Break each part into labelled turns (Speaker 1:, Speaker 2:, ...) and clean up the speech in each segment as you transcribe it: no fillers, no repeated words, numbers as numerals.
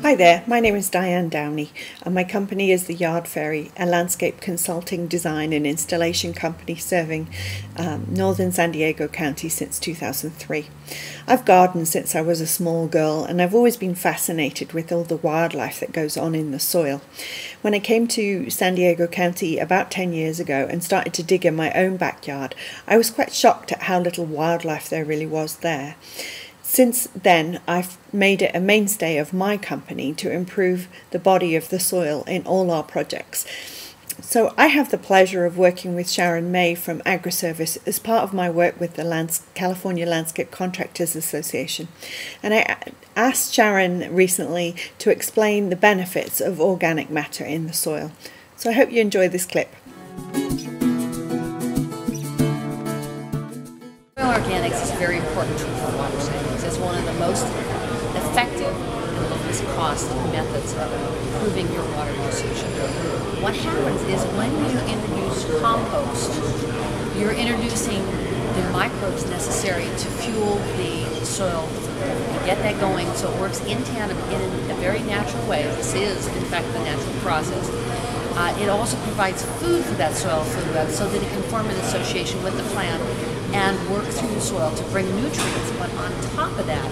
Speaker 1: Hi there, my name is Diane Downey and my company is the Yard Fairy, a landscape consulting, design and installation company serving northern San Diego County since 2003. I've gardened since I was a small girl and I've always been fascinated with all the wildlife that goes on in the soil. When I came to San Diego County about 10 years ago and started to dig in my own backyard, I was quite shocked at how little wildlife there really was there. Since then, I've made it a mainstay of my company to improve the body of the soil in all our projects. So I have the pleasure of working with Sharon May from Agri Service as part of my work with the California Landscape Contractors Association. And I asked Sharon recently to explain the benefits of organic matter in the soil. So I hope you enjoy this clip.
Speaker 2: Organics is very important for water savings. It's one of the most effective and lowest cost methods of improving your water usage. What happens is when you introduce compost, you're introducing the microbes necessary to fuel the soil. You get that going so it works in tandem in a very natural way. This is, in fact, the natural process. It also provides food for that soil food web so that it can form an association with the plant and work through the soil to bring nutrients. But on top of that,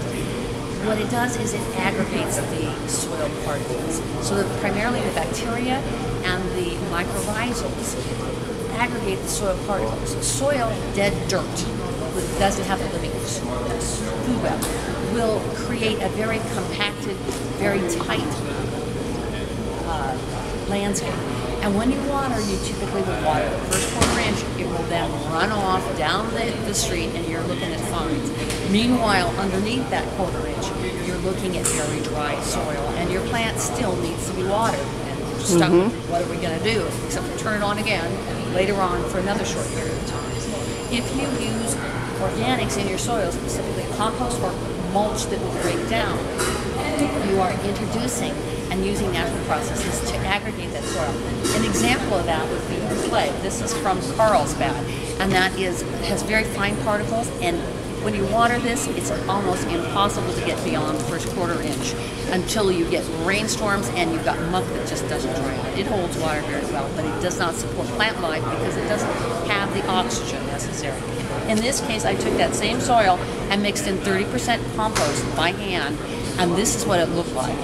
Speaker 2: what it does is it aggregates the soil particles. So that primarily the bacteria and the mycorrhizals aggregate the soil particles. Soil, dead dirt, that doesn't have a living food web, will create a very compacted, very tight landscape. And when you water, you typically will water the first quarter inch. It will then run off down the street and you're looking at fines. Meanwhile, underneath that quarter inch, you're looking at very dry soil and your plant still needs to be watered. And you're stuck with what are we going to do except for turn it on again later on for another short period of time. If you use organics in your soil, specifically compost or mulch that will break down, you are introducing and using natural processes to aggregate that soil. An example of that would be clay. This is from Carlsbad, and that has very fine particles, and when you water this, it's almost impossible to get beyond the first quarter inch until you get rainstorms and you've got muck that just doesn't dry out. It holds water very well, but it does not support plant life because it doesn't have the oxygen necessary. In this case, I took that same soil and mixed in 30% compost by hand, and this is what it looked like.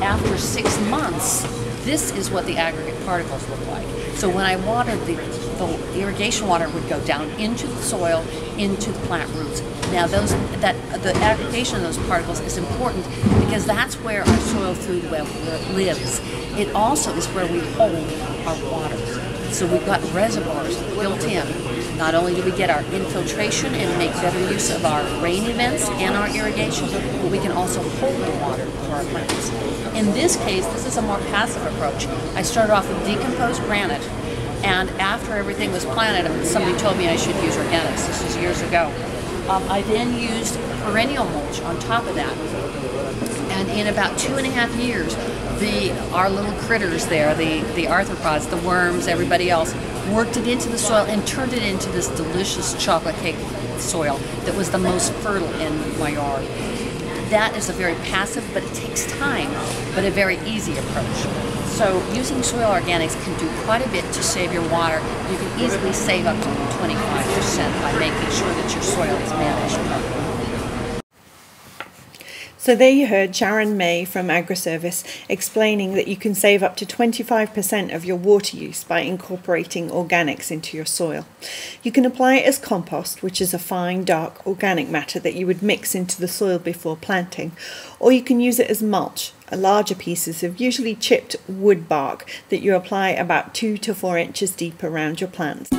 Speaker 2: After 6 months, this is what the aggregate particles look like. So when I watered, the irrigation water would go down into the soil, into the plant roots. Now the aggregation of those particles is important because that's where our soil food web lives. It also is where we hold our water. So we've got reservoirs built in. Not only do we get our infiltration and make better use of our rain events and our irrigation, but we can also hold the water for our plants. In this case, this is a more passive approach. I started off with decomposed granite, and after everything was planted, somebody told me I should use organics. This was years ago. I then used perennial mulch on top of that. And in about 2.5 years, our little critters there, the arthropods, the worms, everybody else, worked it into the soil and turned it into this delicious chocolate cake soil that was the most fertile in my yard. That is a very passive, but it takes time, but a very easy approach. So using soil organics can do quite a bit to save your water. You can easily save up to 25% by making sure that your soil is managed properly.
Speaker 1: So there you heard Sharon May from Agri Service explaining that you can save up to 25% of your water use by incorporating organics into your soil. You can apply it as compost, which is a fine, dark organic matter that you would mix into the soil before planting, or you can use it as mulch, larger pieces of usually chipped wood bark that you apply about 2 to 4 inches deep around your plants.